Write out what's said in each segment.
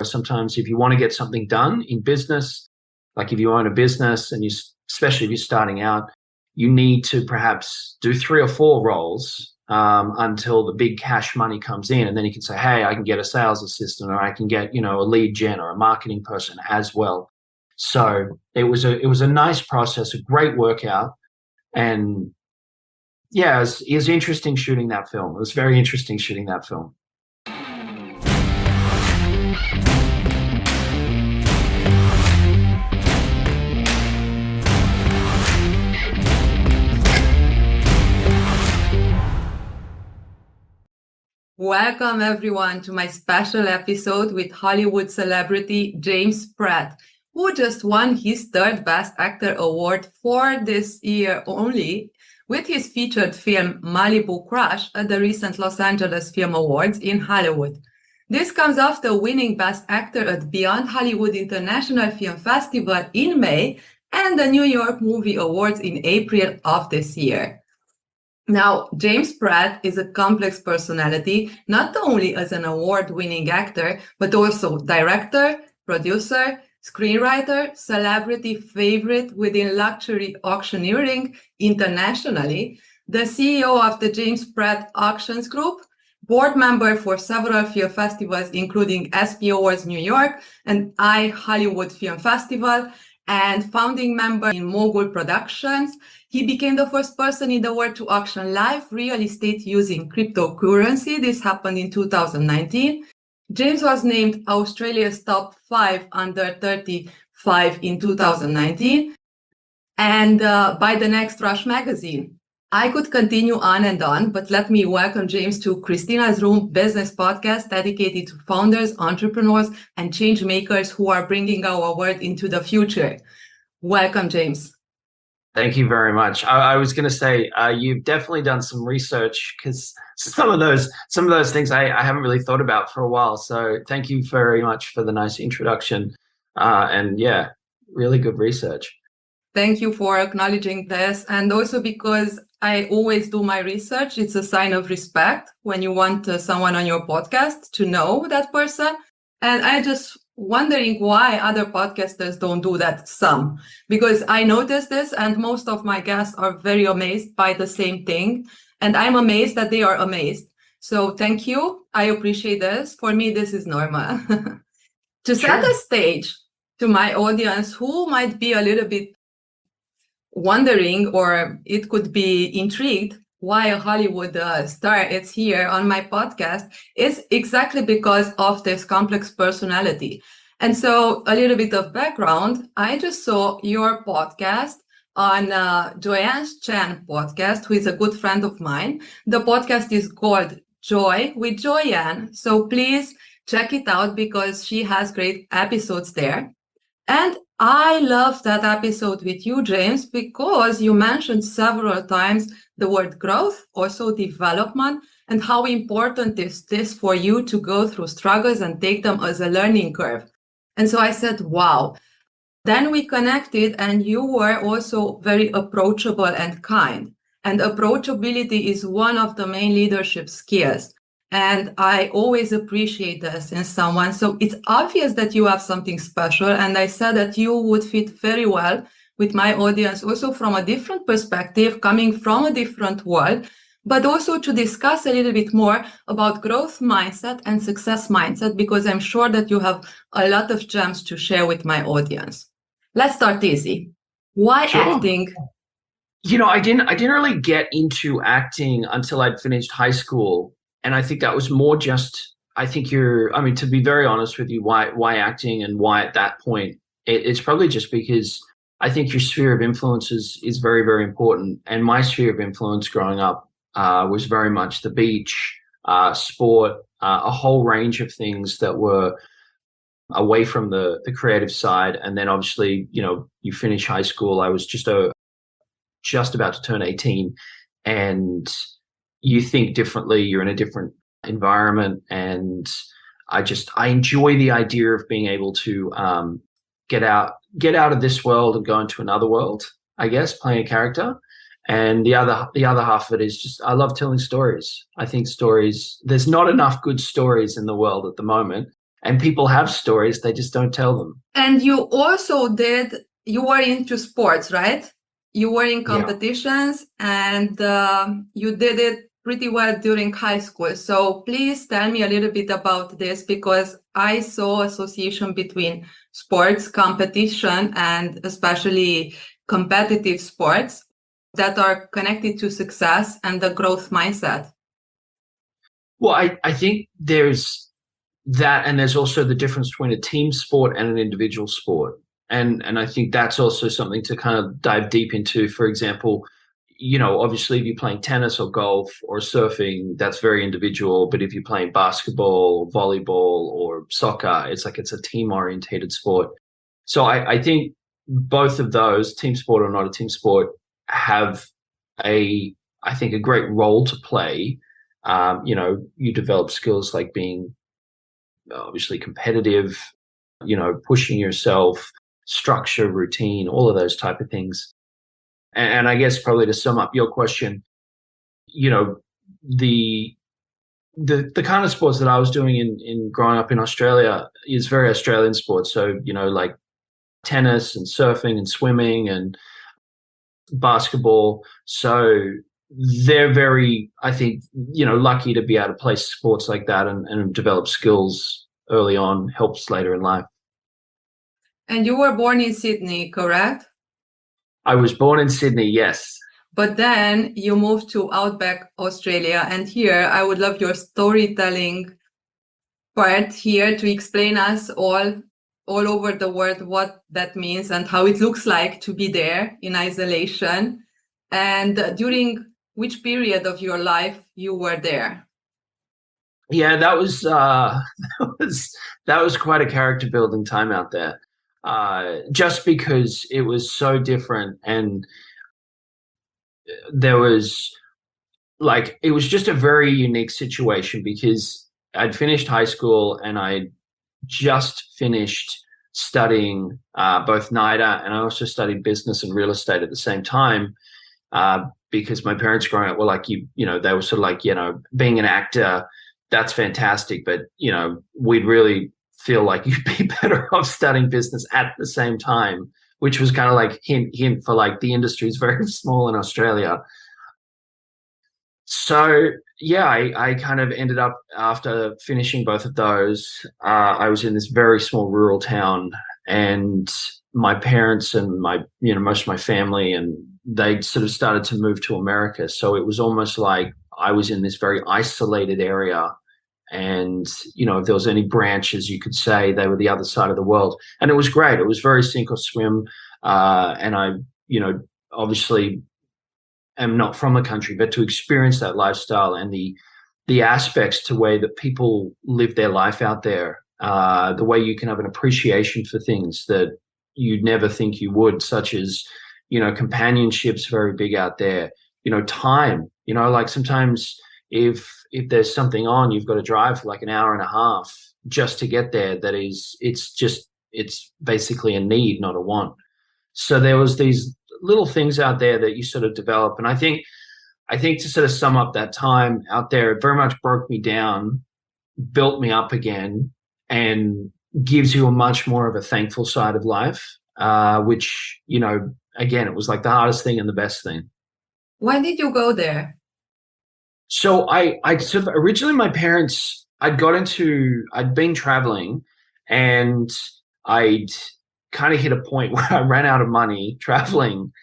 sometimes if you want to get something done in business, like if you own a business and especially if you're starting out, you need to perhaps do 3 or 4 roles until the big cash money comes in. And then you can say, hey, I can get a sales assistant, or I can get, a lead gen or a marketing person as well. So it was a nice process, a great workout. And yeah, it was interesting shooting that film. It was very interesting shooting that film. Welcome everyone to my special episode with Hollywood celebrity James Pratt, who just won his 3rd Best Actor award for this year only with his featured film Malibu Crush at the recent Los Angeles Film Awards in Hollywood. This comes after winning Best Actor at Beyond Hollywood International Film Festival in May and the New York Movie Awards in April of this year. Now, James Pratt is a complex personality, not only as an award-winning actor, but also director, producer, screenwriter, celebrity favorite within luxury auctioneering internationally, the CEO of the James Pratt Auctions Group, board member for several film festivals, including ESPY Awards New York and iHollywood Film Festival, and founding member in Mogul Productions. He became the first person in the world to auction live real estate using cryptocurrency. This happened in 2019. James was named Australia's top 5 under 35 in 2019 and by the Next Rush magazine. I could continue on and on, but let me welcome James to Cristina's Room business podcast dedicated to founders, entrepreneurs, and change makers who are bringing our world into the future. Welcome, James. Thank you very much. I was going to say you've definitely done some research, because some of those things I haven't really thought about for a while. So thank you very much for the nice introduction. And yeah, really good research. Thank you for acknowledging this. And also because I always do my research, it's a sign of respect when you want someone on your podcast to know that person. And I just wondering why other podcasters don't do that some, because I noticed this and most of my guests are very amazed by the same thing. And I'm amazed that they are amazed. So thank you. I appreciate this. For me, this is normal. To set the stage to my audience who might be a little bit wondering, or it could be intrigued, why a Hollywood star is here on my podcast is exactly because of this complex personality. And so a little bit of background, I just saw your podcast on Joanne Chen podcast, who is a good friend of mine. The podcast is called Joy with Joanne. So please check it out because she has great episodes there. And I love that episode with you, James, because you mentioned several times the word growth, also development, and how important is this for you to go through struggles and take them as a learning curve. And so I said, wow. Then we connected and you were also very approachable and kind. And approachability is one of the main leadership skills. And I always appreciate this in someone. So it's obvious that you have something special. And I said that you would fit very well with my audience, also from a different perspective, coming from a different world, but also to discuss a little bit more about growth mindset and success mindset, because I'm sure that you have a lot of gems to share with my audience. Let's start easy. Why acting? I didn't really get into acting until I'd finished high school. And I think that was more just, to be very honest with you, why acting and why at that point, it's probably just because I think your sphere of influence is very, very important. And my sphere of influence growing up was very much the beach, sport, a whole range of things that were away from the creative side. And then obviously, you finish high school. I was just about to turn 18, and you think differently, you're in a different environment. And I enjoy the idea of being able to get out of this world and go into another world, I guess, playing a character. And the other half of it is just, I love telling stories. I think there's not enough good stories in the world at the moment. And people have stories, they just don't tell them. And you were into sports, right? You were in competitions, and you did it pretty well during high school. So please tell me a little bit about this, because I saw association between sports, competition, and especially competitive sports that are connected to success and the growth mindset. Well, I think there's that, and there's also the difference between a team sport and an individual sport. And I think that's also something to kind of dive deep into. For example, obviously if you're playing tennis or golf or surfing, that's very individual. But if you're playing basketball, volleyball, or soccer, it's a team-orientated sport. So I think both of those, team sport or not a team sport, have I think a great role to play. You develop skills like being obviously competitive, pushing yourself, structure, routine, all of those type of things. And I guess probably to sum up your question, the kind of sports that I was doing in growing up in Australia is very Australian sports. So, like tennis and surfing and swimming and basketball. So they're very, I think, lucky to be able to play sports like that and develop skills early on, helps later in life. And you were born in Sydney, correct? I was born in Sydney, yes. But then you moved to Outback Australia. And here, I would love your storytelling part here to explain us all over the world what that means and how it looks like to be there in isolation. And during which period of your life you were there? Yeah, that was that was quite a character building time out there. Just because it was so different, and there was it was just a very unique situation because I'd finished high school and I just finished studying both NIDA, and I also studied business and real estate at the same time. Because my parents growing up were they were sort of being an actor, that's fantastic, but, we'd really feel like you'd be better off studying business at the same time, which was kind of hint for the industry is very small in Australia. So, yeah, I kind of ended up, after finishing both of those, I was in this very small rural town, and my parents and most of my family, and they sort of started to move to America. So it was almost like I was in this very isolated area. And, if there was any branches, you could say they were the other side of the world. And it was great. It was very sink or swim. And I, obviously am not from the country, but to experience that lifestyle and the aspects to way that people live their life out there, the way you can have an appreciation for things that you'd never think you would, such as, companionship's very big out there, time, sometimes if there's something on, you've got to drive for an hour and a half just to get there. It's basically a need, not a want. So there was these little things out there that you sort of develop. And I think to sort of sum up that time out there, it very much broke me down, built me up again, and gives you a much more of a thankful side of life, which, again, it was the hardest thing and the best thing. Why did you go there? So I sort of, originally my parents, I'd been traveling, and I'd kind of hit a point where I ran out of money traveling,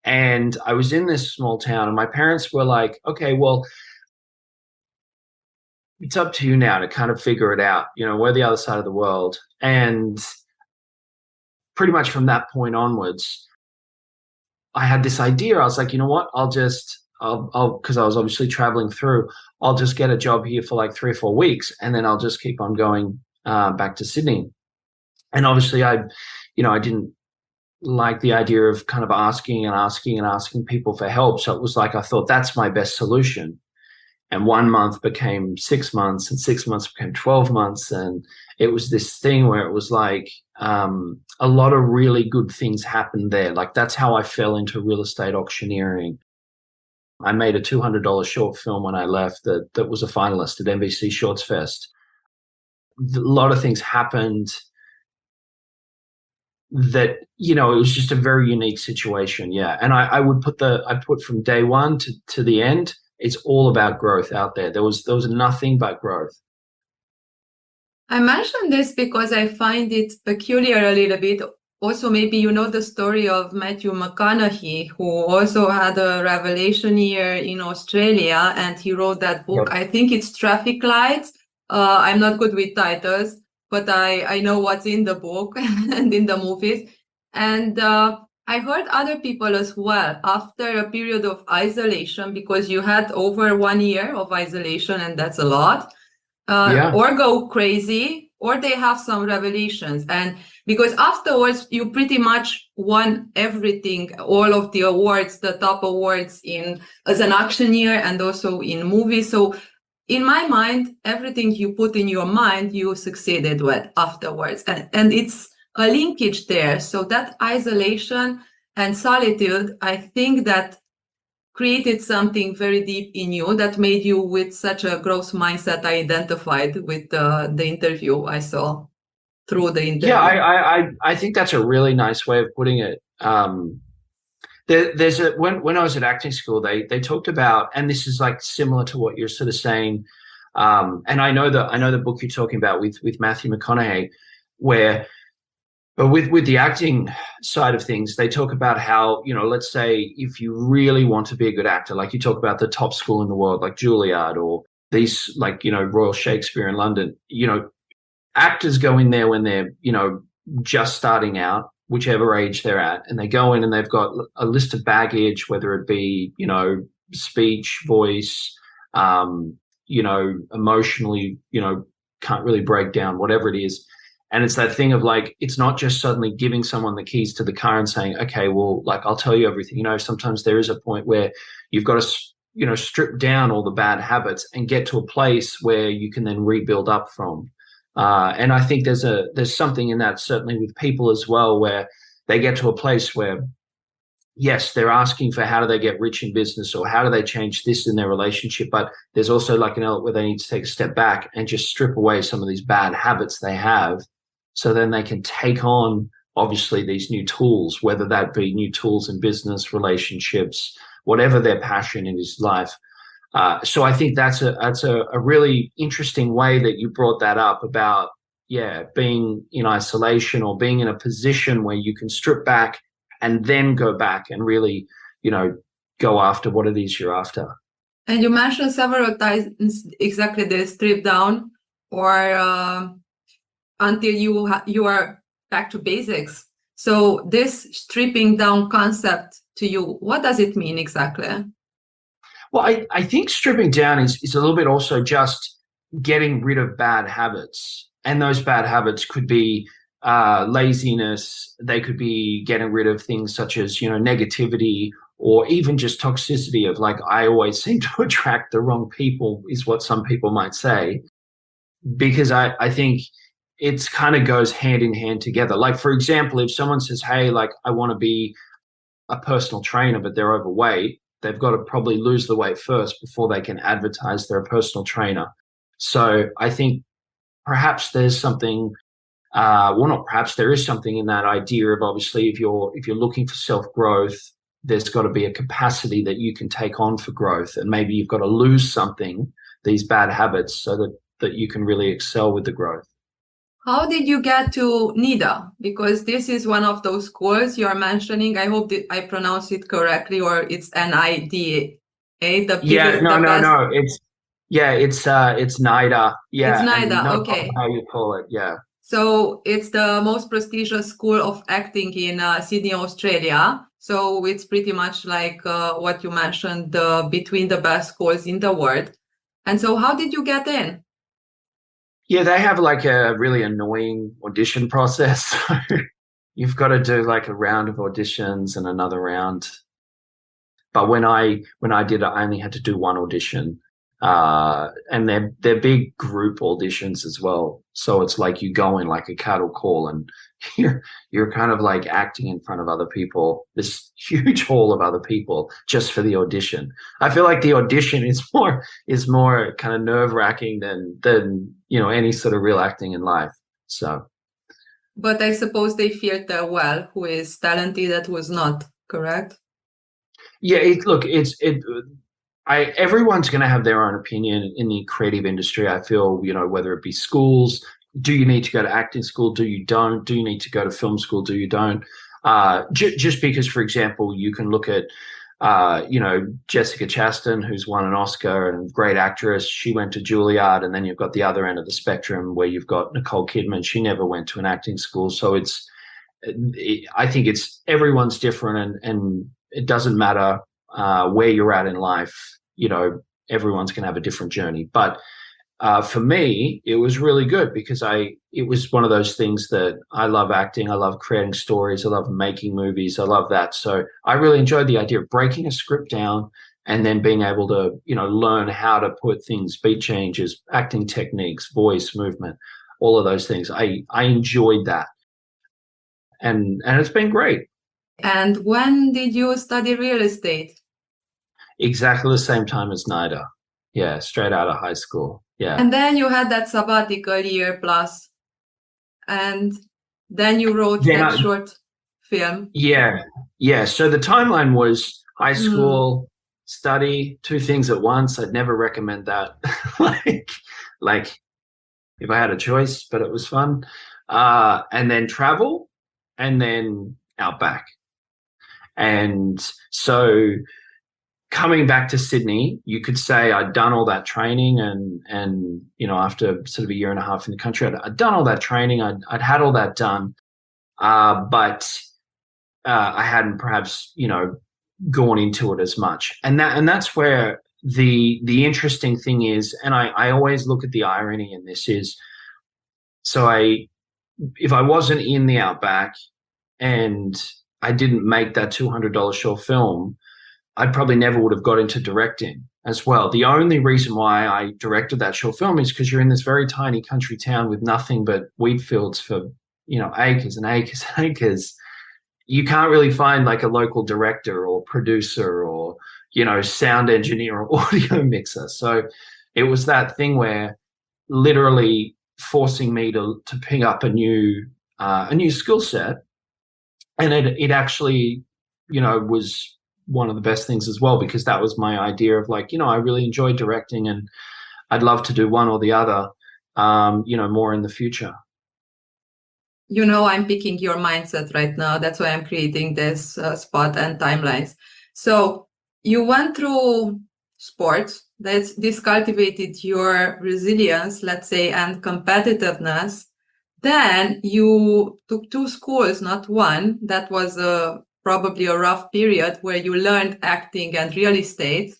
and I was in this small town, and my parents were like, okay, well, it's up to you now to kind of figure it out. We're the other side of the world. And pretty much from that point onwards, I had this idea. I was like, you know what, I'll because I was obviously traveling through, I'll just get a job here for 3 or 4 weeks, and then I'll just keep on going back to Sydney. And obviously I didn't like the idea of kind of asking people for help. So it was I thought that's my best solution. And 1 month became 6 months, and 6 months became 12 months. And it was this thing where it was a lot of really good things happened there. That's how I fell into real estate auctioneering. I made a $200 short film when I left that was a finalist at NBC Shorts Fest. a lot of things happened that, you know, it was just a very unique situation. Yeah. And I would I put from day one to the end, it's all about growth out there. There was nothing but growth. I mentioned this because I find it peculiar a little bit. Also, maybe you know the story of Matthew McConaughey, who also had a revelation year in Australia, and he wrote that book. Yep. I think it's Traffic Lights. I'm not good with titles, but I know what's in the book and in the movies. And I heard other people as well, after a period of isolation, because you had over 1 year of isolation, and that's a lot, or go crazy, or they have some revelations. And because afterwards you pretty much won everything, all of the awards, the top awards in as an auctioneer and also in movies. So in my mind, everything you put in your mind, you succeeded with afterwards. And it's a linkage there. So that isolation and solitude, I think that created something very deep in you that made you with such a growth mindset. I identified with the interview I saw through the interview. Yeah, I think that's a really nice way of putting it. There's when I was at acting school, they talked about, and this is like similar to what you're sort of saying. And I know the book you're talking about with Matthew McConaughey, but with the acting side of things, they talk about how, you know, let's say if you really want to be a good actor, like you talk about the top school in the world, like Juilliard, or these, like, you know, Royal Shakespeare in London, you know, actors go in there when they're, you know, just starting out, whichever age they're at, and they go in and they've got a list of baggage, whether it be, you know, speech, voice, you know, emotionally, you know, can't really break down, whatever it is. And it's that thing of like, it's not just suddenly giving someone the keys to the car and saying, okay, well, like, I'll tell you everything. You know, sometimes there is a point where you've got to, you know, strip down all the bad habits and get to a place where you can then rebuild up from. And I think there's something in that, certainly with people as well, where they get to a place where, yes, they're asking for how do they get rich in business, or how do they change this in their relationship. But there's also like an element where they need to take a step back and just strip away some of these bad habits they have, so then they can take on, obviously, these new tools, whether that be new tools in business, relationships, whatever their passion in his life. So I think that's a really interesting way that you brought that up about, yeah, being in isolation or being in a position where you can strip back and then go back and really, you know, go after what it is you're after. And you mentioned several times exactly the strip down, or until you are back to basics. So this stripping down concept to you, what does it mean exactly? Well, I think stripping down is a little bit also just getting rid of bad habits. And those bad habits could be laziness. They could be getting rid of things such as, you know, negativity, or even just toxicity of like, I always seem to attract the wrong people, is what some people might say. Because I think it's kind of goes hand in hand together. Like, for example, if someone says, hey, like, I want to be a personal trainer, but they're overweight, they've got to probably lose the weight first before they can advertise they're a personal trainer. So I think perhaps there's something, well, not perhaps, there is something in that idea of, obviously, if you're looking for self-growth, there's got to be a capacity that you can take on for growth. And maybe you've got to lose something, these bad habits, so that you can really excel with the growth. How did you get to NIDA? Because this is one of those schools you're mentioning. I hope that I pronounce it correctly, or it's NIDA. No. It's NIDA. Yeah, it's NIDA. Okay. How you call it? Yeah. So it's the most prestigious school of acting in Sydney, Australia. So it's pretty much like what you mentioned, between the best schools in the world. And so, how did you get in? Yeah, they have like a really annoying audition process. You've got to do like a round of auditions and another round. But when I did it, I only had to do one audition. And they're big group auditions as well. So it's like you go in like a cattle call, and you're kind of like acting in front of other people, this huge hall of other people, just for the audition. I feel like the audition is more kind of nerve-wracking than any sort of real acting in life. So. But I suppose they filter well who is talented and who is not, correct? Yeah, everyone's going to have their own opinion in the creative industry. I feel, whether it be schools, do you need to go to acting school? Do you don't? Do you need to go to film school? Do you don't? Just because, for example, you can look at, Jessica Chastain, who's won an Oscar and great actress. She went to Juilliard, and then you've got the other end of the spectrum where you've got Nicole Kidman. She never went to an acting school. So I think everyone's different, and it doesn't matter where you're at in life. Everyone's going to have a different journey. But for me, it was really good because it was one of those things that I love acting. I love creating stories. I love making movies. I love that. So I really enjoyed the idea of breaking a script down and then being able to, learn how to put things, beat changes, acting techniques, voice, movement, all of those things. I enjoyed that. And it's been great. And when did you study real estate? Exactly the same time as NIDA. Yeah, straight out of high school. Yeah. And then you had that sabbatical year plus, and then you wrote that short film. Yeah. So the timeline was high school, study, two things at once. I'd never recommend that. like if I had a choice, but it was fun. And then travel, and then Outback. And so coming back to Sydney, you could say I'd done all that training, and after sort of a year and a half in the country, I'd done all that training. I'd had all that done, but I hadn't perhaps gone into it as much. And that's where the interesting thing is, and I always look at the irony in this is, so if I wasn't in the Outback and I didn't make that $200 short film, I probably never would have got into directing as well. The only reason why I directed that short film is because you're in this very tiny country town with nothing but wheat fields for, acres and acres and acres. You can't really find like a local director or producer or, sound engineer or audio mixer. So it was that thing where literally forcing me to pick up a new skill set. And it actually, was one of the best things as well, because that was my idea of like, I really enjoy directing and I'd love to do one or the other, more in the future. I'm picking your mindset right now. That's why I'm creating this spot and timelines. So you went through sports. This cultivated your resilience, let's say, and competitiveness. Then you took 2 schools, not one. That was probably a rough period where you learned acting and real estate,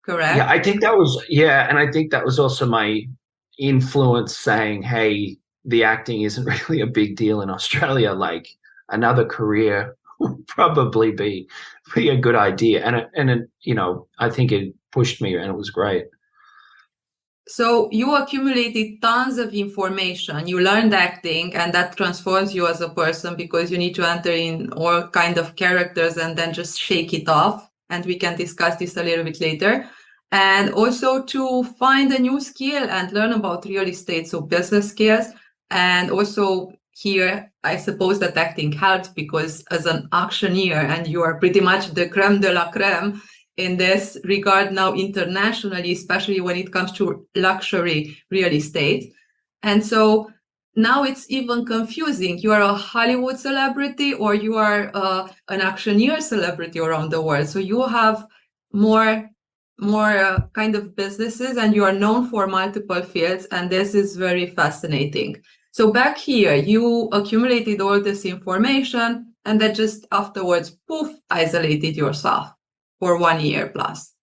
correct? Yeah, I think that was, and I think that was also my influence saying, hey, the acting isn't really a big deal in Australia. Like another career would probably be a good idea. And I think it pushed me and it was great. So you accumulated tons of information. You learned acting, and that transforms you as a person because you need to enter in all kind of characters and then just shake it off. And we can discuss this a little bit later. And also to find a new skill and learn about real estate, so business skills. And also here, I suppose that acting helped because as an auctioneer, and you are pretty much the creme de la creme in this regard now internationally, especially when it comes to luxury real estate. And so now it's even confusing. You are a Hollywood celebrity or you are an auctioneer celebrity around the world. So you have more kind of businesses and you are known for multiple fields. And this is very fascinating. So back here, you accumulated all this information and then just afterwards, poof, isolated yourself for 1 year plus.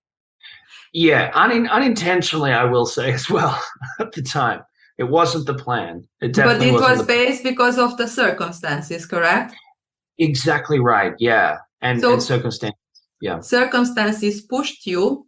Yeah, unintentionally, I will say as well at the time. It wasn't the plan. It definitely wasn't. But it was based because of the circumstances, correct? Exactly right, yeah. And circumstances, yeah. Circumstances pushed you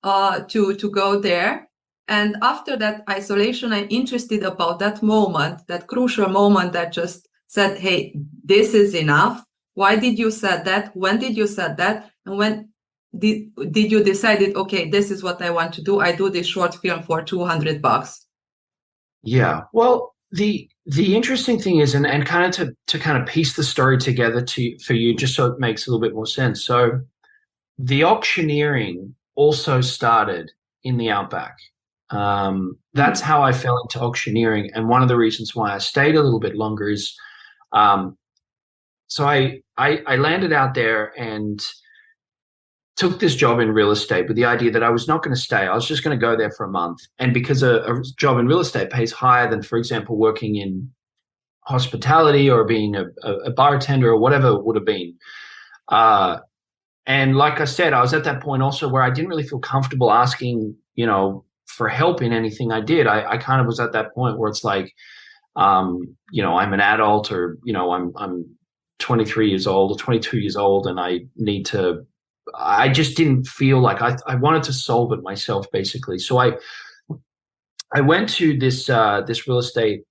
to go there. And after that isolation, I'm interested about that moment, that crucial moment that just said, hey, this is enough. Why did you said that? When did you said that? And when did you decided, okay, this is what I want to do? I do this short film for $200. Yeah. Well, the interesting thing is, and kind of to kind of piece the story together for you, just so it makes a little bit more sense. So the auctioneering also started in the Outback. That's how I fell into auctioneering, and one of the reasons why I stayed a little bit longer is, so I landed out there and took this job in real estate with the idea that I was not going to stay. I was just going to go there for a month. And because a job in real estate pays higher than, for example, working in hospitality or being a bartender or whatever it would have been. And like I said, I was at that point also where I didn't really feel comfortable asking, for help in anything I did. I kind of was at that point where it's like, I'm an adult, or, I'm 23 years old or 22 years old, and I just didn't feel like I wanted to solve it myself, basically. So I went to this real estate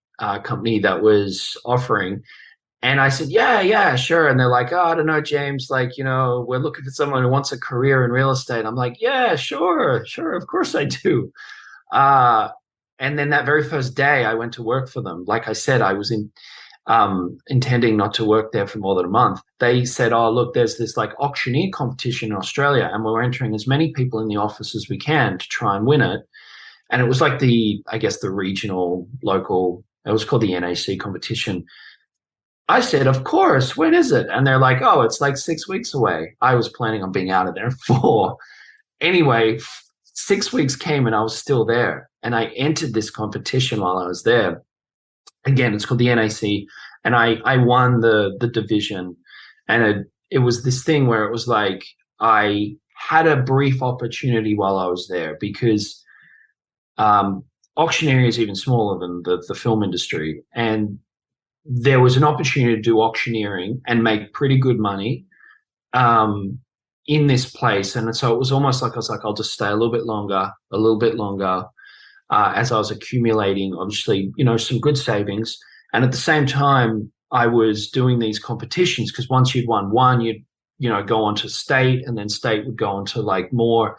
company that was offering, and I said, yeah, sure. And they're like, oh, I don't know, James, like, we're looking for someone who wants a career in real estate. I'm like, yeah, sure, of course I do. And then that very first day I went to work for them. Like I said, I was intending not to work there for more than a month. They said, oh, look, there's this like auctioneer competition in Australia, and we're entering as many people in the office as we can to try and win it. And it was like the regional, local, it was called the NAC competition. I said, of course, when is it? And they're like, oh, it's like 6 weeks away. I was planning on being out of there in 4. Anyway, 6 weeks came and I was still there. And I entered this competition while I was there. Again, it's called the NAC, and I won the division. And it was this thing where it was like I had a brief opportunity while I was there, because auctioneering is even smaller than the film industry. And there was an opportunity to do auctioneering and make pretty good money in this place. And so it was almost like I was like, I'll just stay a little bit longer, as I was accumulating, obviously, some good savings. And at the same time, I was doing these competitions, because once you'd won one, you'd, go on to state, and then state would go on to like more.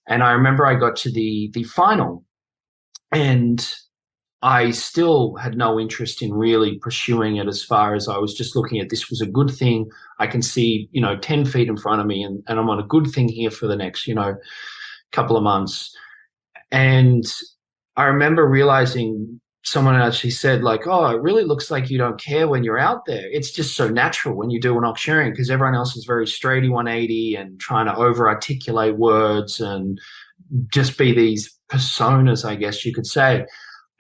And I remember I got to the final, and I still had no interest in really pursuing it, as far as I was just looking at this was a good thing. I can see, 10 feet in front of me, and I'm on a good thing here for the next, couple of months. And I remember realizing someone actually said, like, oh, it really looks like you don't care when you're out there. It's just so natural when you do an auctioneering, because everyone else is very straighty 180 and trying to over articulate words and just be these personas, I guess you could say.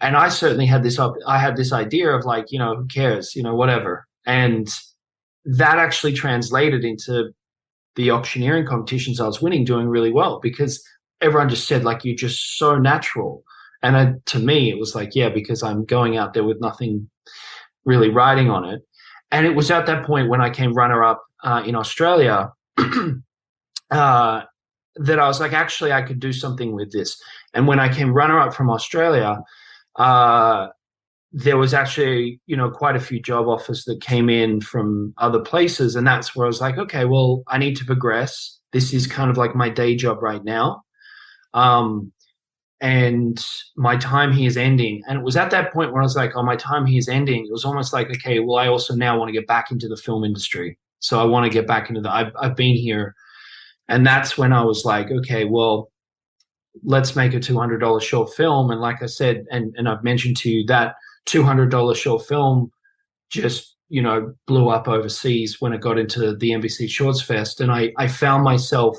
And I certainly had this idea of like, who cares, whatever. And that actually translated into the auctioneering competitions I was winning, doing really well, because everyone just said, like, you're just so natural. And to me, it was like, yeah, because I'm going out there with nothing really riding on it. And it was at that point when I came runner-up in Australia that I was like, actually, I could do something with this. And when I came runner-up from Australia, there was actually, quite a few job offers that came in from other places. And that's where I was like, okay, well, I need to progress. This is kind of like my day job right now. And my time here is ending. And it was at that point where I was like, oh, my time here is ending. It was almost like, okay, well, I also now want to get back into the film industry. So I want to get back into I've been here. And that's when I was like, okay, well, let's make a $200 short film. And like I said, and I've mentioned to you, that $200 short film just, blew up overseas when it got into the NBC Shorts Fest. And I found myself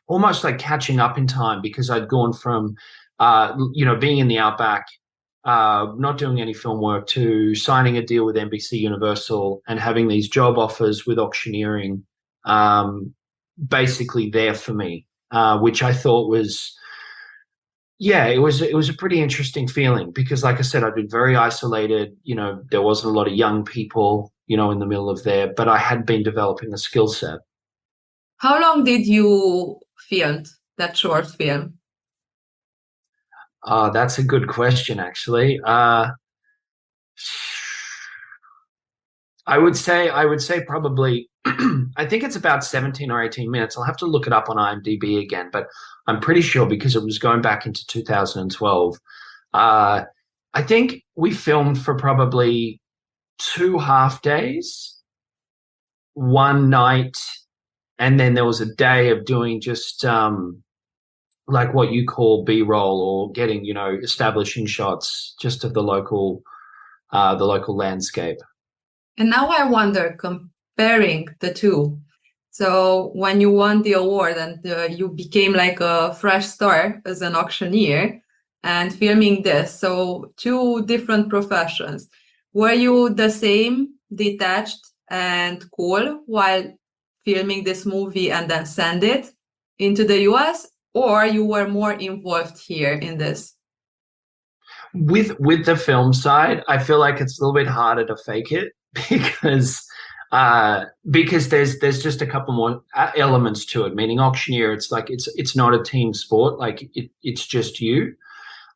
almost like catching up in time, because I'd gone from, being in the Outback, not doing any film work, to signing a deal with NBC Universal and having these job offers with auctioneering, basically there for me, which I thought was, it was a pretty interesting feeling, because like I said, I'd been very isolated. There wasn't a lot of young people, in the middle of there, but I had been developing a skill set. How long did you film that short film? That's a good question, actually. I would say probably, I think it's about 17 or 18 minutes. I'll have to look it up on IMDb again, but I'm pretty sure because it was going back into 2012. Uh, I think we filmed for probably 2 half days, one night, and then there was a day of doing just like what you call B-roll, or getting, establishing shots just of the local landscape. And now I wonder, comparing the two. So when you won the award and you became like a fresh star as an auctioneer and filming this, so two different professions. Were you the same, detached and cool while filming this movie and then send it into the US, or you were more involved here in this? With the film side, I feel like it's a little bit harder to fake it because because there's just a couple more elements to it. Meaning auctioneer, it's like it's not a team sport. Like it's just you.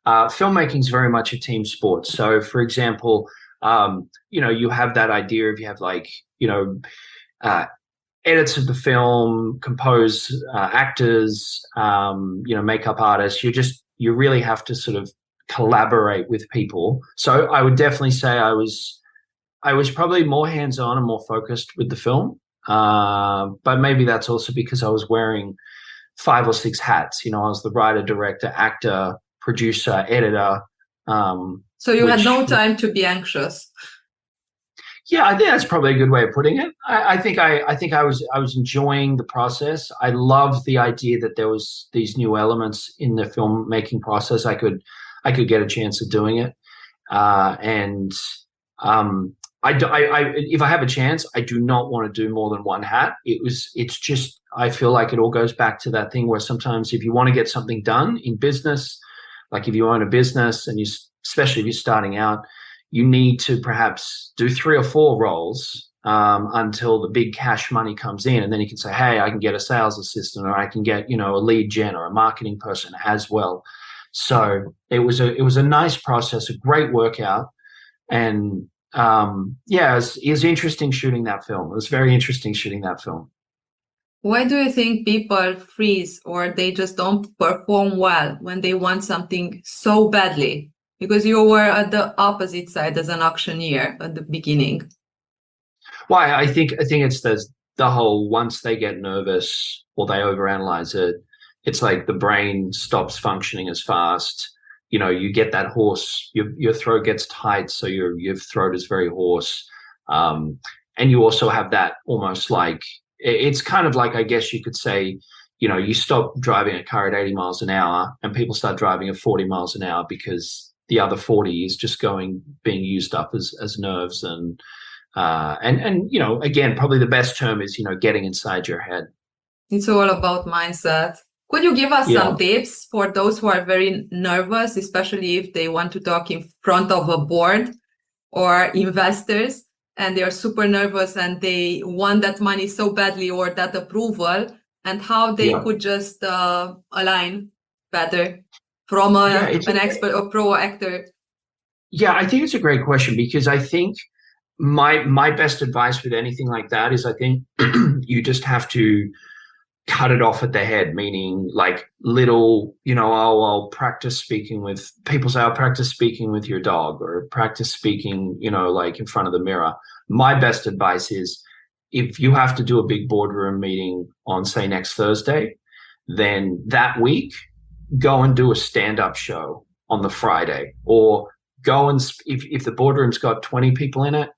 Filmmaking is very much a team sport. So, for example, you have that idea of, you have like, uh, edits of the film, compose actors, makeup artists. You really have to sort of collaborate with people. So I would definitely say I was probably more hands-on and more focused with the film. But maybe that's also because I was wearing 5 or 6 hats. I was the writer, director, actor, producer, editor. So you had Which, no time to be anxious. yeah, I think that's probably a good way of putting it. I think I was enjoying the process. I loved the idea that there was these new elements in the filmmaking process. I could get a chance of doing it, and if I have a chance, I do not want to do more than one hat. It's just, I feel like it all goes back to that thing where sometimes if you want to get something done in business, like if you own a business and especially if you're starting out, you need to perhaps do 3 or 4 roles until the big cash money comes in, and then you can say, hey, I can get a sales assistant, or I can get a lead gen or a marketing person as well. So it was a nice process, a great workout, and yeah, it was interesting shooting that film. It was very interesting shooting that film. Why do you think people freeze or they just don't perform well when they want something so badly? Because you were at the opposite side as an auctioneer at the beginning. Why? I think it's the whole, once they get nervous or they overanalyze it, it's like the brain stops functioning as fast. You get that hoarse, your throat gets tight, so your throat is very hoarse. And you also have that almost like, it's kind of like, I guess you could say, you stop driving a car at 80 miles an hour and people start driving at 40 miles an hour because the other 40 is just being used up as nerves. And again, probably the best term is, getting inside your head. It's all about mindset. Could you give us Yeah. some tips for those who are very nervous, especially if they want to talk in front of a board or investors, and they are super nervous and they want that money so badly, or that approval, and how they Yeah. could just align better from an expert or pro actor? Yeah, I think it's a great question, because I think my best advice with anything like that is, I think you just have to cut it off at the head, meaning like little, I'll practice speaking with people. Say, I'll practice speaking with your dog, or practice speaking, like in front of the mirror. My best advice is, if you have to do a big boardroom meeting on, say, next Thursday, then that week, go and do a stand-up show on the Friday, or go and, if the boardroom's got 20 people in it,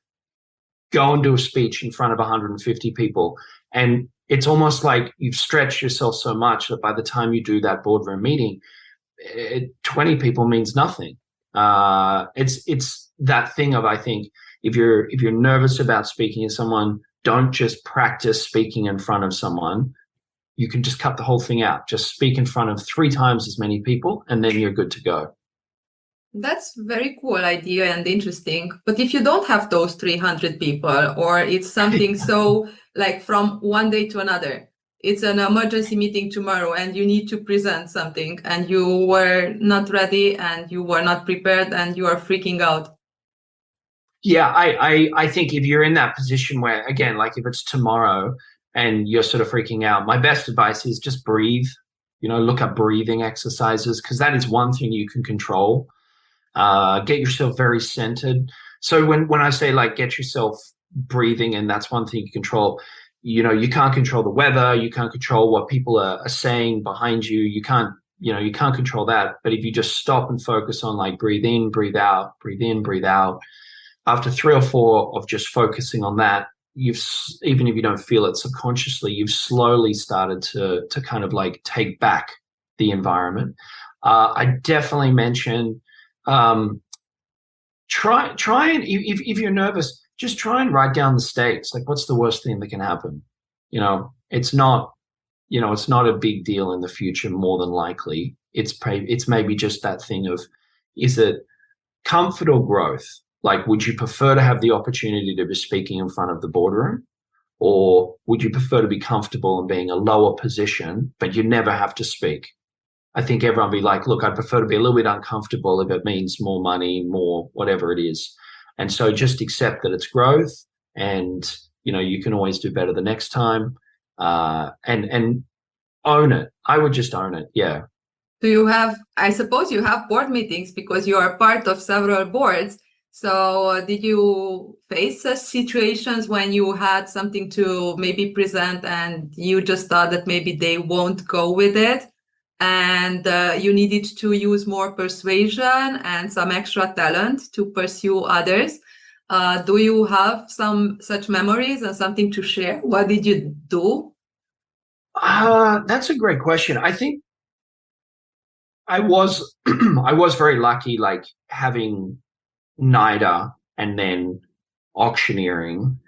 go and do a speech in front of 150 people. And it's almost like you've stretched yourself so much that by the time you do that boardroom meeting, 20 people means nothing. It's that thing of, I think, if you're nervous about speaking to someone, don't just practice speaking in front of someone. You can just cut the whole thing out. Just speak in front of 3 times as many people, and then you're good to go. That's very cool idea and interesting. But if you don't have those 300 people, or it's something so like from one day to another, it's an emergency meeting tomorrow and you need to present something and you were not ready and you were not prepared and you are freaking out. Yeah, I think if you're in that position where, again, like if it's tomorrow and you're sort of freaking out, my best advice is just breathe. Look up breathing exercises, because that is one thing you can control. Get yourself very centered. So when I say like get yourself breathing, and that's one thing you control, you can't control the weather, you can't control what people are saying behind you, you can't control that. But if you just stop and focus on like breathe in, breathe out, breathe in, breathe out, after 3 or 4 of just focusing on that, even if you don't feel it subconsciously, you've slowly started to kind of like take back the environment. I definitely mention try and if you're nervous, just try and write down the stakes. Like, what's the worst thing that can happen? It's not a big deal in the future. More than likely, it's maybe just that thing of, is it comfort or growth? Like, would you prefer to have the opportunity to be speaking in front of the boardroom, or would you prefer to be comfortable in being a lower position, but you never have to speak? I think everyone would be like, look, I'd prefer to be a little bit uncomfortable if it means more money, more whatever it is. And so just accept that it's growth, and, you can always do better the next time, and own it. I would just own it. Yeah. I suppose you have board meetings because you are part of several boards. So did you face such situations when you had something to maybe present and you just thought that maybe they won't go with it, and you needed to use more persuasion and some extra talent to pursue others? Do you have some such memories and something to share? What did you do? That's a great question. I think I was I was very lucky, like having NIDA and then auctioneering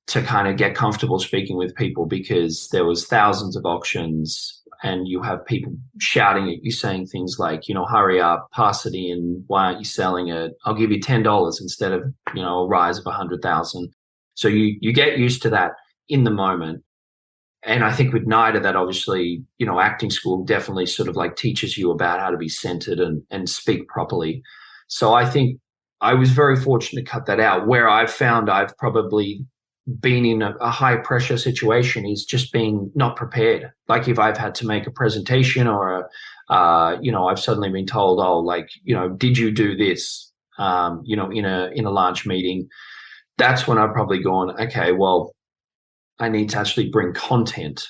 to kind of get comfortable speaking with people, because there was thousands of auctions and you have people shouting at you saying things like, hurry up, pass it in, why aren't you selling it? I'll give you $10 instead of, a rise of 100,000. So you get used to that in the moment. And I think with NIDA, that obviously, acting school definitely sort of like teaches you about how to be centered and speak properly. So I think I was very fortunate to cut that out. Where I've found I've probably been in a high pressure situation is just being not prepared. Like if I've had to make a presentation, or I've suddenly been told, oh, like, did you do this, in a large meeting? That's when I've probably gone, okay, well, I need to actually bring content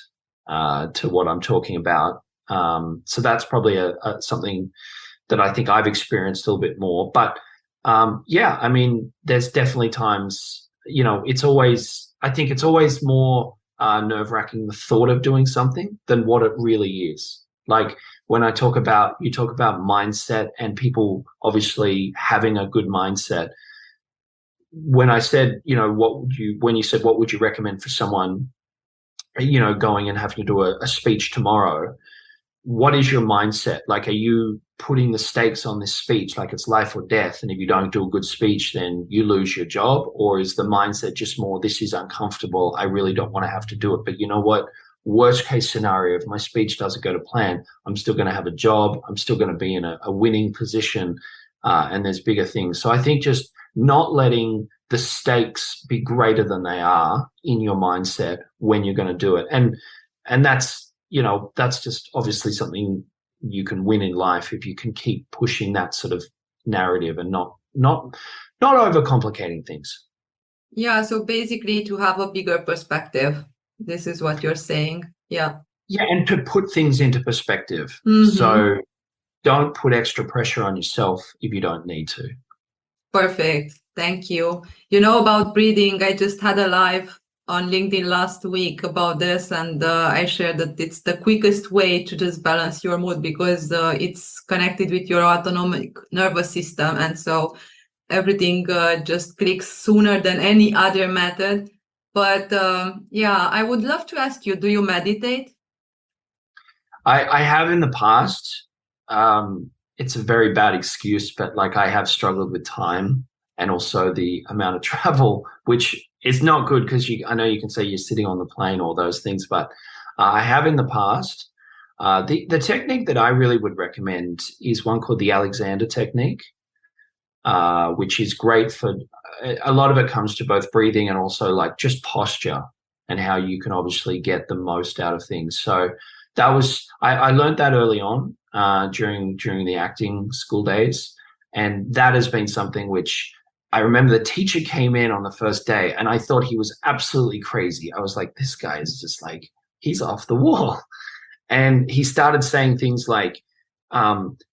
to what I'm talking about. So that's probably something that I think I've experienced a little bit more. But yeah, I mean, there's definitely times, I think it's always more nerve-wracking, the thought of doing something, than what it really is. Like when you talk about mindset and people obviously having a good mindset. When I said, when you said, what would you recommend for someone, going and having to do a speech tomorrow? What is your mindset? Like, are you putting the stakes on this speech like it's life or death, and if you don't do a good speech, then you lose your job? Or is the mindset just more, this is uncomfortable, I really don't want to have to do it, but you know what? Worst case scenario, if my speech doesn't go to plan, I'm still going to have a job, I'm still going to be in a winning position, and there's bigger things. So I think just not letting the stakes be greater than they are in your mindset when you're going to do it. And that's, that's just obviously something you can win in life if you can keep pushing that sort of narrative and not overcomplicating things. Yeah, so basically to have a bigger perspective. This is what you're saying. Yeah. Yeah, and to put things into perspective. Mm-hmm. So don't put extra pressure on yourself if you don't need to. Perfect. Thank you. About breathing, I just had a live on LinkedIn last week about this, and I shared that it's the quickest way to just balance your mood, because it's connected with your autonomic nervous system, and so everything just clicks sooner than any other method. But yeah, I would love to ask you, do you meditate? I have in the past. It's a very bad excuse, but like I have struggled with time and also the amount of travel, which is not good, because I know you can say you're sitting on the plane, all those things, but I have in the past. The technique that I really would recommend is one called the Alexander technique, which is great for a lot of it comes to both breathing and also like just posture and how you can obviously get the most out of things. So that was I learned that early on during the acting school days, and that has been something which I remember the teacher came in on the first day and I thought he was absolutely crazy. I was like, this guy is just like, he's off the wall. And he started saying things like,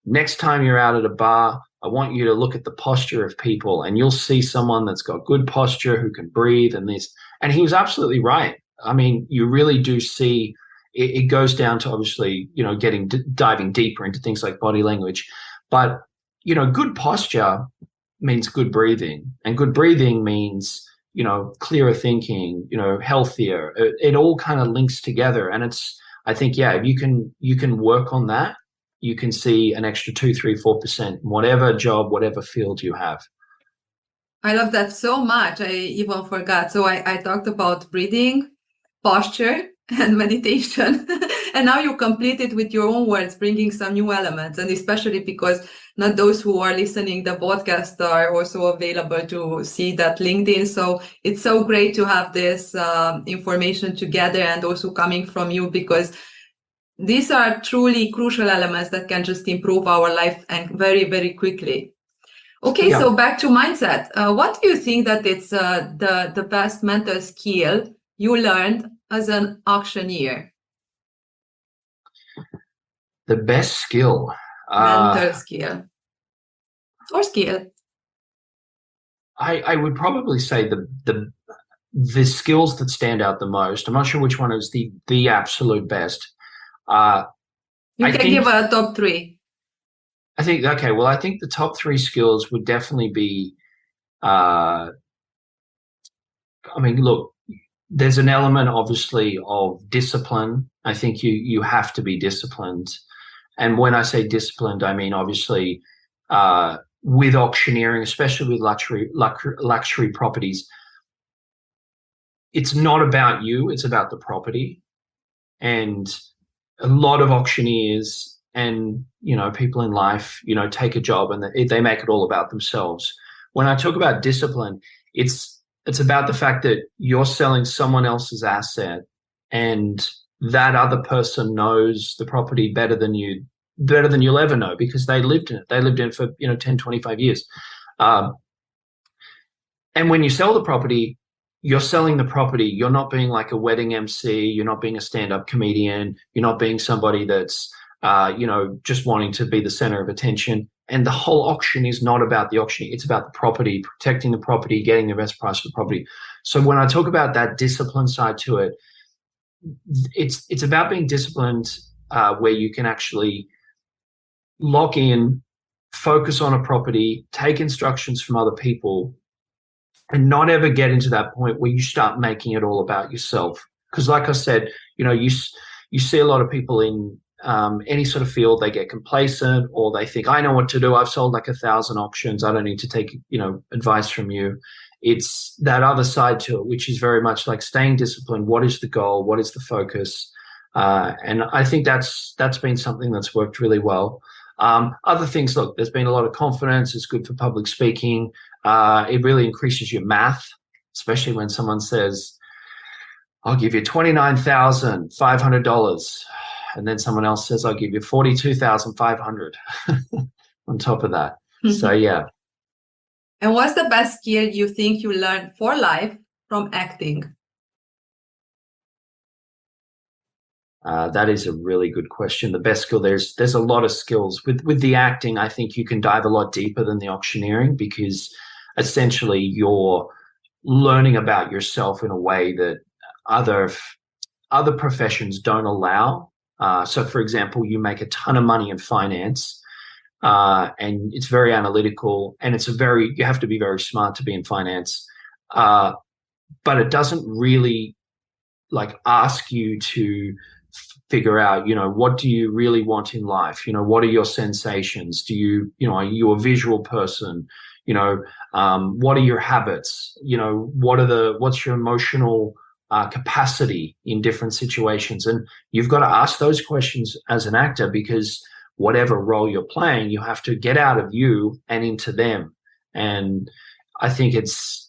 next time you're out at a bar, I want you to look at the posture of people and you'll see someone that's got good posture, who can breathe and this. And he was absolutely right. I mean, you really do see it goes down to obviously, diving deeper into things like body language. But, good posture means good breathing, and good breathing means, clearer thinking, healthier. It all kind of links together. And I think, yeah, if you can work on that, you can see an extra 2, 3, 4% in whatever job, whatever field you have. I love that so much. I even forgot. So I talked about breathing, posture, and meditation. And now you complete it with your own words, bringing some new elements. And especially because not those who are listening the podcast are also available to see that LinkedIn. So it's so great to have this information together and also coming from you, because these are truly crucial elements that can just improve our life and very, very quickly. Okay, yeah. So back to mindset. What do you think that it's the best mental skill you learned as an auctioneer? The best skill? Mental skill. Or skill. I would probably say the skills that stand out the most. I'm not sure which one is the absolute best. You can give a top 3. I think the top 3 skills would definitely be, look, there's an element obviously of discipline. I think you have to be disciplined. And when I say disciplined, I mean, obviously, with auctioneering, especially with luxury properties, it's not about you, it's about the property. And a lot of auctioneers and, people in life, take a job and they make it all about themselves. When I talk about discipline, it's about the fact that you're selling someone else's asset and that other person knows the property better than you'll ever know, because they lived in it. They lived in it for, 10, 25 years. And when you sell the property, you're selling the property. You're not being like a wedding MC. You're not being a stand-up comedian. You're not being somebody that's, just wanting to be the center of attention. And the whole auction is not about the auction. It's about the property, protecting the property, getting the best price for the property. So when I talk about that discipline side to it, it's about being disciplined, where you can actually lock in, focus on a property, take instructions from other people, and not ever get into that point where you start making it all about yourself. Because like I said, you see a lot of people in any sort of field, they get complacent, or they think, I know what to do. I've sold like 1,000 auctions. I don't need to take, advice from you. It's that other side to it, which is very much like staying disciplined. What is the goal? What is the focus? And I think that's been something that's worked really well. Other things, look, there's been a lot of confidence. It's good for public speaking. It really increases your math, especially when someone says, I'll give you $29,500. And then someone else says, I'll give you $42,500 on top of that. Mm-hmm. So, yeah. And what's the best skill you think you learned for life from acting? That is a really good question. The best skill, there's a lot of skills. With the acting, I think you can dive a lot deeper than the auctioneering, because essentially you're learning about yourself in a way that other professions don't allow. So, for example, you make a ton of money in finance, and it's very analytical, and you have to be very smart to be in finance, but it doesn't really ask you to figure out, what do you really want in life? What are your sensations? Are you a visual person? What are your habits? What's your emotional capacity in different situations. And you've got to ask those questions as an actor, because whatever role you're playing, you have to get out of you and into them. And I think it's,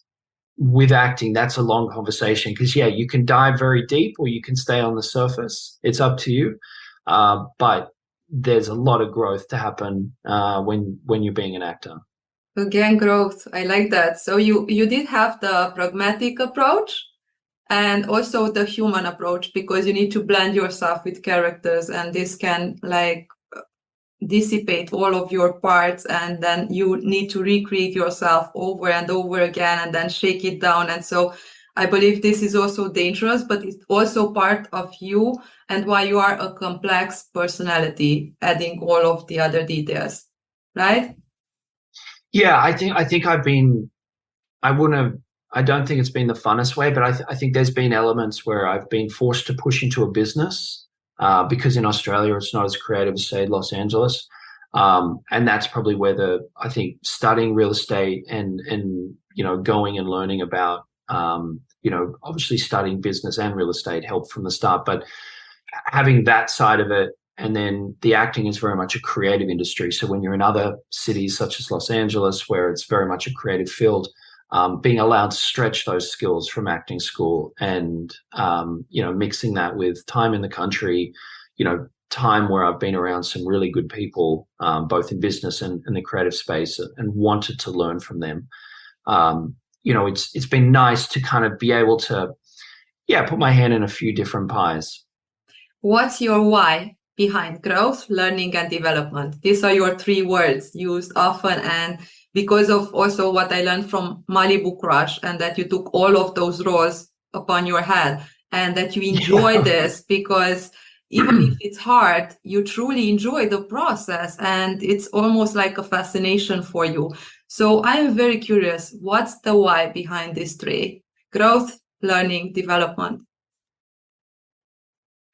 with acting, that's a long conversation, because yeah, you can dive very deep or you can stay on the surface. It's up to you. But there's a lot of growth to happen when you're being an actor. Again, growth. I like that. So you did have the pragmatic approach and also the human approach, because you need to blend yourself with characters, and this can like dissipate all of your parts, and then you need to recreate yourself over and over again and then shake it down. And so I believe this is also dangerous, but it's also part of you and why you are a complex personality, adding all of the other details, right? Yeah, I think I've been, I don't think it's been the funnest way, but I think there's been elements where I've been forced to push into a business because in Australia it's not as creative as, say, Los Angeles. And that's probably where I think studying real estate and going and learning about, obviously studying business and real estate helped from the start, but having that side of it. And then the acting is very much a creative industry. So when you're in other cities such as Los Angeles, where it's very much a creative field, being allowed to stretch those skills from acting school and, mixing that with time in the country, time where I've been around some really good people, both in business and the creative space, and wanted to learn from them. It's been nice to kind of be able to, put my hand in a few different pies. What's your why behind growth, learning, and development? These are your three words used often, and because of also what I learned from Malibu Crush, and that you took all of those roles upon your head, and that you enjoy this, because even if it's hard, you truly enjoy the process, and it's almost like a fascination for you. So I'm very curious, what's the why behind these three? Growth, learning, development.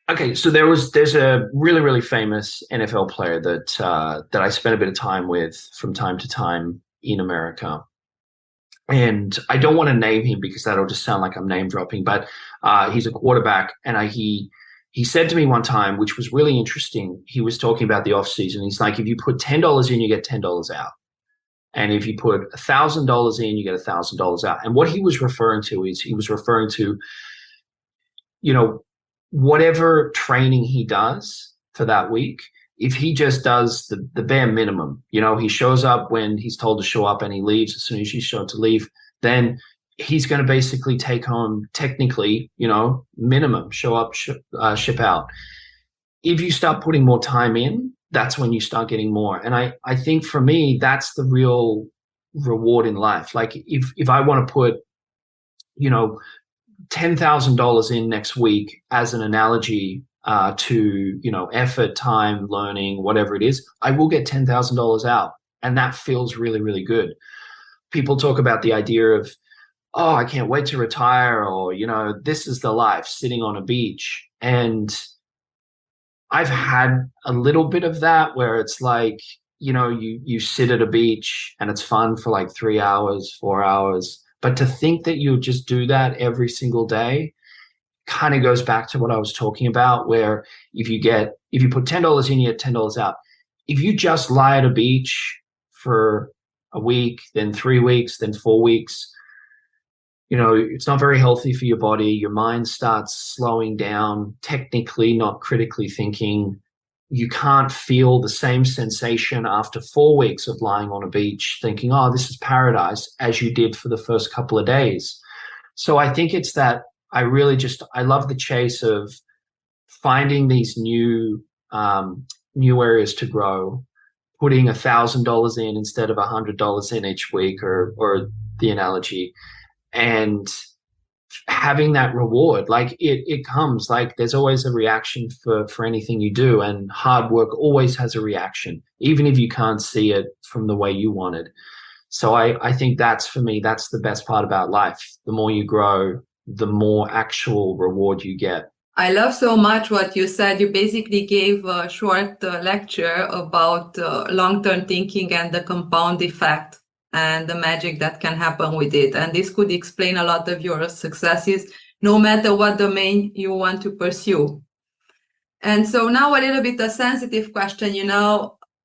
Okay, so there's a really, really famous NFL player that I spent a bit of time with from time to time in America. And I don't want to name him because that'll just sound like I'm name dropping, but he's a quarterback. And he said to me one time, which was really interesting, he was talking about the off season. He's like, if you put $10 in, you get $10 out. And if you put $1,000 in, you get $1,000 out. And what he was referring to is whatever training he does for that week, if he just does the bare minimum, he shows up when he's told to show up and he leaves as soon as he's shown to leave, then he's going to basically take home, technically, minimum, show up, ship out. If you start putting more time in, that's when you start getting more. And I think for me, that's the real reward in life. Like if I want to put, $10,000 in next week as an analogy to, effort, time, learning, whatever it is, I will get $10,000 out. And that feels really, really good. People talk about the idea of, oh, I can't wait to retire, or, this is the life, sitting on a beach. And I've had a little bit of that where it's like, you sit at a beach and it's fun for like 3 hours, 4 hours. But to think that you just do that every single day kind of goes back to what I was talking about, where if you put $10 in, you get $10 out. If you just lie at a beach for a week, then 3 weeks, then 4 weeks, it's not very healthy for your body. Your mind starts slowing down, technically, not critically thinking. You can't feel the same sensation after 4 weeks of lying on a beach thinking, oh, this is paradise, as you did for the first couple of days. So I think it's that I love the chase of finding these new areas to grow, putting $1,000 in instead of $100 in each week, or the analogy, and having that reward. Like it comes, like there's always a reaction for anything you do, and hard work always has a reaction, even if you can't see it from the way you want it. So I think that's, for me, that's the best part about life. The more you grow, the more actual reward you get. I love so much what you said. You basically gave a short lecture about long-term thinking and the compound effect and the magic that can happen with it. And this could explain a lot of your successes no matter what domain you want to pursue. And so now a little bit a sensitive question,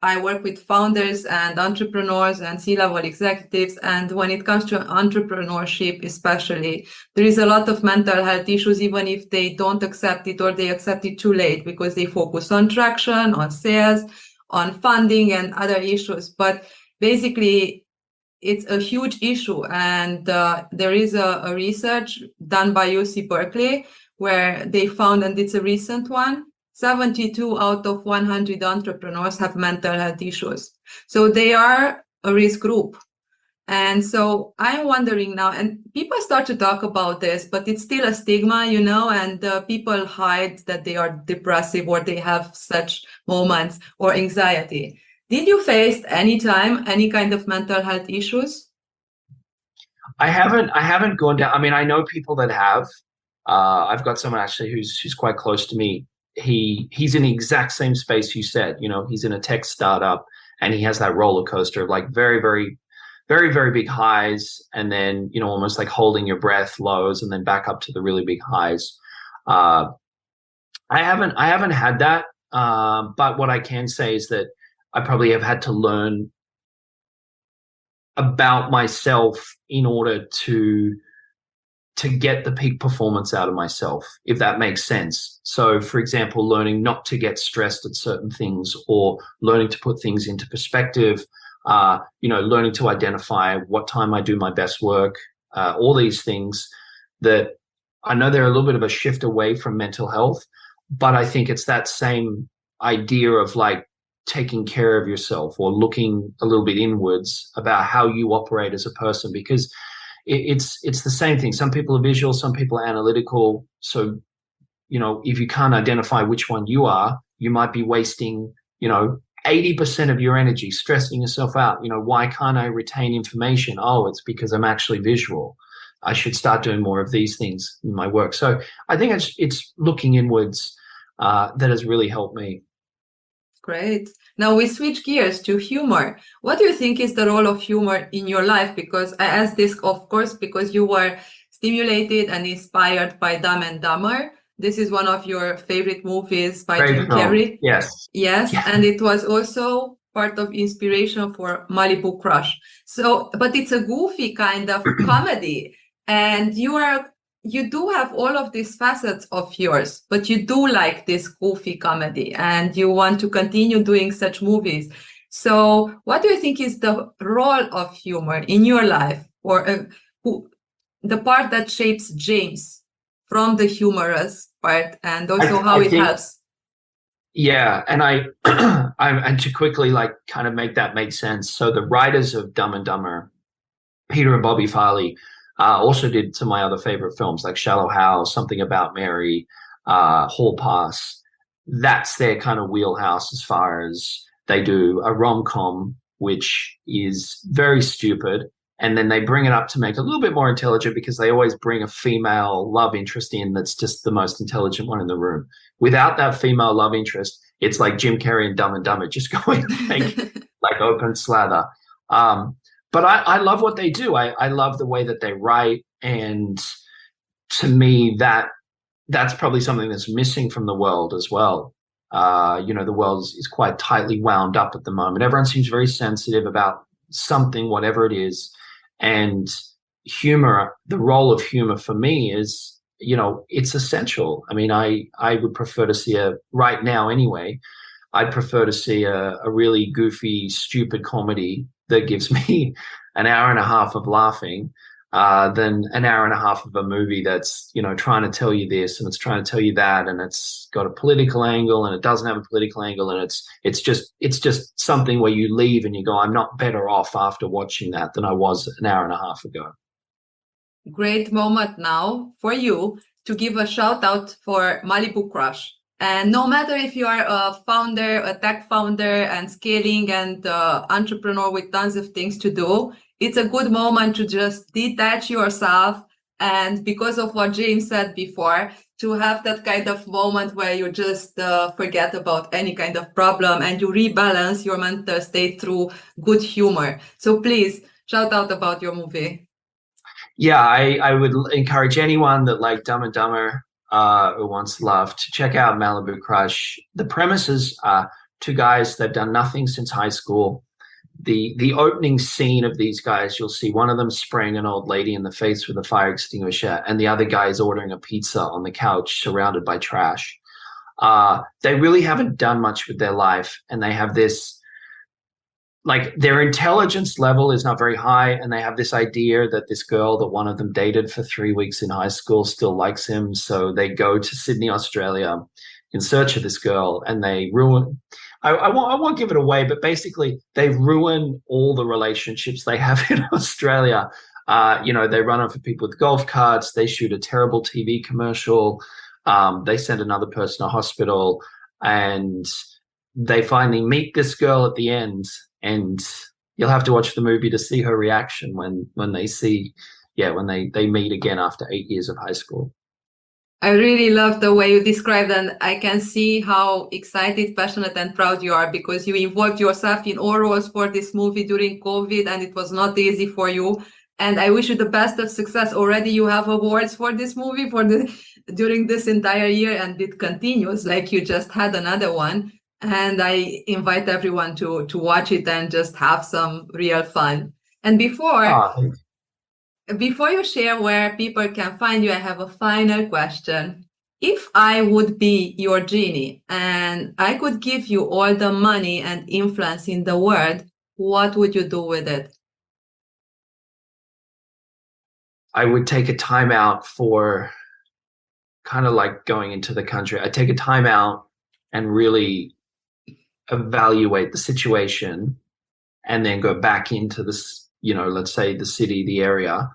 I work with founders and entrepreneurs and C-level executives. And when it comes to entrepreneurship, especially, there is a lot of mental health issues, even if they don't accept it or they accept it too late because they focus on traction, on sales, on funding and other issues. But basically, it's a huge issue. And there is a research done by UC Berkeley where they found, and it's a recent one, 72 out of 100 entrepreneurs have mental health issues. So they are a risk group. And so I'm wondering now, and people start to talk about this, but it's still a stigma, and people hide that they are depressive or they have such moments or anxiety. Did you face any kind of mental health issues? I haven't gone down. I mean, I know people that have. I've got someone actually who's quite close to me. He's in the exact same space you said. He's in a tech startup and he has that roller coaster of like very, very, very, very big highs, and then almost like holding your breath lows, and then back up to the really big highs. I haven't had that, but what I can say is that I probably have had to learn about myself in order to get the peak performance out of myself, if that makes sense. So, for example, learning not to get stressed at certain things, or learning to put things into perspective, learning to identify what time I do my best work, all these things that I know they're a little bit of a shift away from mental health, but I think it's that same idea of like taking care of yourself or looking a little bit inwards about how you operate as a person, because it's the same thing. Some people are visual, some people are analytical. So, if you can't identify which one you are, you might be wasting, 80% of your energy stressing yourself out. Why can't I retain information? Oh, it's because I'm actually visual. I should start doing more of these things in my work. So I think it's looking inwards that has really helped me. Great. Now we switch gears to humor. What do you think is the role of humor in your life? Because I asked this, of course, because you were stimulated and inspired by Dumb and Dumber. This is one of your favorite movies by Jim Carrey. Yes. Yes, yeah. And it was also part of inspiration for Malibu Crush. So, but it's a goofy kind of comedy, and you do have all of these facets of yours, but you do like this goofy comedy and you want to continue doing such movies. So what do you think is the role of humor in your life, or the part that shapes James from the humorous part, and also how it helps? Yeah, and and to quickly like kind of make that make sense. So the writers of Dumb and Dumber, Peter and Bobby Farley, also did some of my other favorite films like Shallow Hal, Something About Mary, Hall Pass. That's their kind of wheelhouse as far as they do a rom-com, which is very stupid. And then they bring it up to make it a little bit more intelligent, because they always bring a female love interest in that's just the most intelligent one in the room. Without that female love interest, it's like Jim Carrey and Dumb and Dumber just going like open slather. But I love what they do. I love the way that they write. And to me, that's probably something that's missing from the world as well. The world is quite tightly wound up at the moment. Everyone seems very sensitive about something, whatever it is. And humor, the role of humor for me is, it's essential. I mean, I would prefer to see right now anyway, I'd prefer to see a really goofy, stupid comedy that gives me an hour and a half of laughing than an hour and a half of a movie that's, trying to tell you this and it's trying to tell you that, and it's got a political angle and it doesn't have a political angle, and it's just something where you leave and you go, I'm not better off after watching that than I was an hour and a half ago. Great moment now for you to give a shout out for Malibu Crush. And no matter if you are a founder, a tech founder and scaling and entrepreneur with tons of things to do, it's a good moment to just detach yourself. And because of what James said before, to have that kind of moment where you just forget about any kind of problem and you rebalance your mental state through good humor. So please shout out about your movie. Yeah, I would encourage anyone that like Dumb and Dumber who wants to laugh to check out Malibu Crush. The premises are two guys, they've done nothing since high school. The opening scene of these guys, you'll see one of them spraying an old lady in the face with a fire extinguisher, and the other guy is ordering a pizza on the couch surrounded by trash. They really haven't done much with their life, and they have this, like, their intelligence level is not very high, and they have this idea that this girl that one of them dated for 3 weeks in high school still likes him. So they go to Sydney, Australia in search of this girl, and they ruin, I won't give it away, but basically they ruin all the relationships they have in Australia. They run off for people with golf carts, they shoot a terrible TV commercial, they send another person to hospital, and they finally meet this girl at the end, and you'll have to watch the movie to see her reaction when they see, when they meet again after 8 years of high school. I really love the way you described, and I can see how excited, passionate, and proud you are, because you involved yourself in all roles for this movie during COVID, and it was not easy for you. And I wish you the best of success. Already you have awards for this movie during this entire year, and it continues, like you just had another one. And I invite everyone to watch it and just have some real fun. And before you share where people can find you, I have a final question. If I would be your genie and I could give you all the money and influence in the world, what would you do with it? I would take a time out for, kind of like going into the country, I'd take a time out and really evaluate the situation, and then go back into this, let's say the city, the area,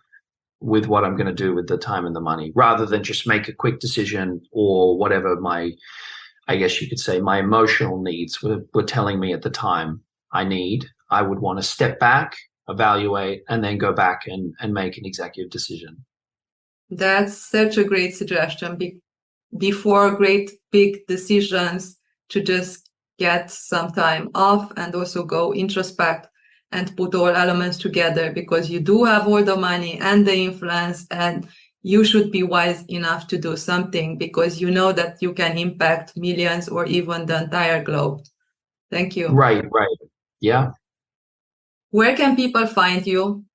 with what I'm going to do with the time and the money, rather than just make a quick decision or whatever I guess you could say my emotional needs were telling me at the time I need. I would want to step back, evaluate, and then go back and make an executive decision. That's such a great suggestion. Before great big decisions, to just get some time off and also go introspect and put all elements together, because you do have all the money and the influence, and you should be wise enough to do something, because you know that you can impact millions or even the entire globe. Thank you. Right. Yeah. Where can people find you?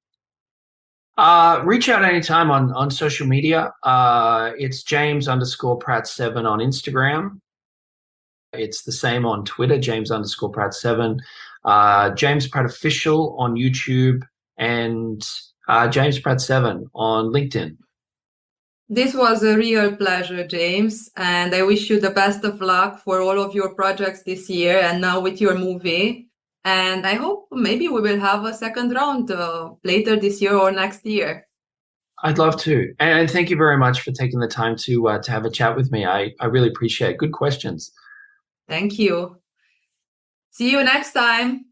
Reach out anytime on social media. It's James_Pratt7 on Instagram. It's the same on Twitter, James_Pratt7. James Pratt Official on YouTube, and James Pratt7 on LinkedIn. This was a real pleasure, James, and I wish you the best of luck for all of your projects this year and now with your movie. And I hope maybe we will have a second round later this year or next year. I'd love to. And thank you very much for taking the time to have a chat with me. I really appreciate it. Good questions. Thank you. See you next time.